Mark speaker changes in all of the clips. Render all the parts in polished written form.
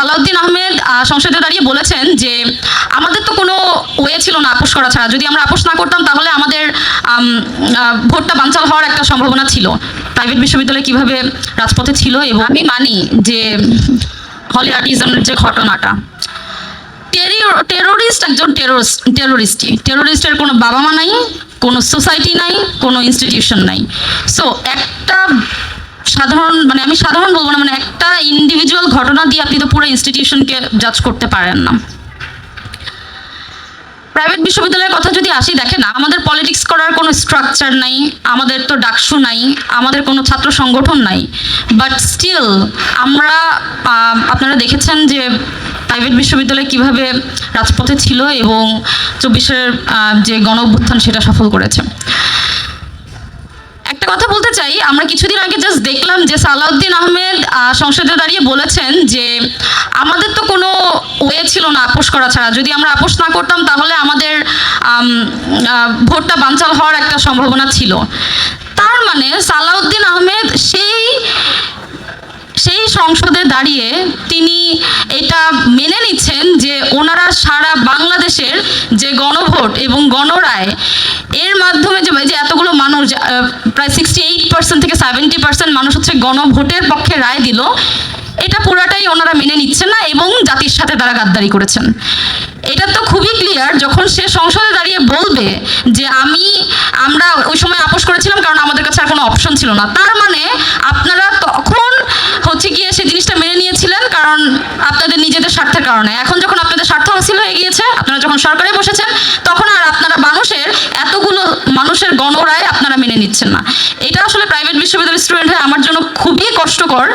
Speaker 1: সালাউদ্দিন আহমেদ সংসদে দাঁড়িয়ে বলেছেন যে আমাদের তো কোনো ওয়ে ছিল না আপোষ করা ছাড়া, যদি আমরা আপোষ না করতাম তাহলে আমাদের ভোটটা বানচাল হওয়ার একটা সম্ভাবনা ছিল। প্রাইভেট বিশ্ববিদ্যালয় কিভাবে রাজপথে ছিল, এবং আমি মানি যে হলি আর্টিজানের যে ঘটনাটা, টেরোরিস্ট একজন টেরোরিস্টের কোনো বাবা মা নাই, কোনো সোসাইটি নাই, কোনো ইনস্টিটিউশন নাই। সো একটা সাধারণ, মানে আমি সাধারণ বলবো না, মানে একটা ইন্ডিভিজুয়াল ঘটনা দিয়ে আপনি তো পুরো ইনস্টিটিউশনকে জাজ করতে পারেন না। প্রাইভেট বিশ্ববিদ্যালয়ের কথা যদি আসি, দেখেন আমাদের পলিটিক্স করার কোনো স্ট্রাকচার নাই, আমাদের তো ডাকসু নাই, আমাদের কোনো ছাত্র সংগঠন নাই, বাট স্টিল আমরা আপনারা দেখেছেন যে প্রাইভেট বিশ্ববিদ্যালয় কিভাবে রাজপথে ছিল এবং 24-এর যে গণ অভ্যুত্থান সেটা সফল করেছে। একটা কথা বলতে চাই, আমরা কিছুদিন আগে জাস্ট দেখলাম যে সালাউদ্দিন আহমেদ সংসদে দাঁড়িয়ে বলেছেন যে আমাদের তো কোনো ওয়ে ছিল না আপোষ করা ছাড়া, যদি আমরা আপোষ না করতাম তাহলে আমাদের ভোটটা বানচাল হওয়ার একটা সম্ভাবনা ছিল। তার মানে সালাউদ্দিন আহমেদ সেই সংসদে দাঁড়িয়ে তিনি এটা মেনে নিচ্ছেন যে ওনারা সারা বাংলাদেশের যে গণভোট এবং গণরায় এর মাধ্যমে যে এতগুলো মানুষ, প্রায় 68% থেকে 70% মানুষ হচ্ছে গণভোটের পক্ষে রায় দিল, এটা পুরাটাই ওনারা মেনে নিচ্ছেন না এবং জাতির সাথে তারা গাদ্দারি করেছেন। এটা তো খুবই ক্লিয়ার যখন সে সংসদে দাঁড়িয়ে বলবে যে আমরা ওই সময় আপোষ করেছিলাম কারণ আমাদের কাছে আর কোনো অপশন ছিল না। তার মানে আপনারা তখন হচ্ছে গিয়ে সেই জিনিসটা মেনে নিয়েছিলেন কারণ আপনাদের নিজেদের স্বার্থের কারণে। এখন যখন আপনাদের স্বার্থ হাসিল হয়ে গিয়েছে, আপনারা যখন সরকারে বসেছেন, তখন আর আপনারা এতগুলো মানুষের গণরায় আপনারা মেনে নিচ্ছেন না। এটা আসলে প্রাইভেট বিশ্ববিদ্যালয়ের স্টুডেন্ট হয়ে আমার জন্য খুবই কষ্টকর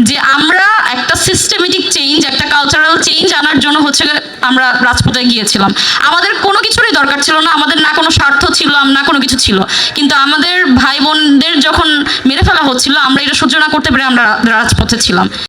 Speaker 1: যে আমরা একটা সিস্টেমেটিক চেঞ্জ, একটা কালচারাল চেঞ্জ আনার জন্য হচ্ছে আমরা রাজপথে গিয়েছিলাম। আমাদের কোনো কিছুরই দরকার ছিল না, আমাদের না কোনো স্বার্থ ছিল, না কোনো কিছু ছিল, কিন্তু আমাদের ভাই বোনদের যখন মেরে ফেলা হচ্ছিল আমরা এটা সহ্য না করতে পেরে আমরা রাজপথে ছিলাম।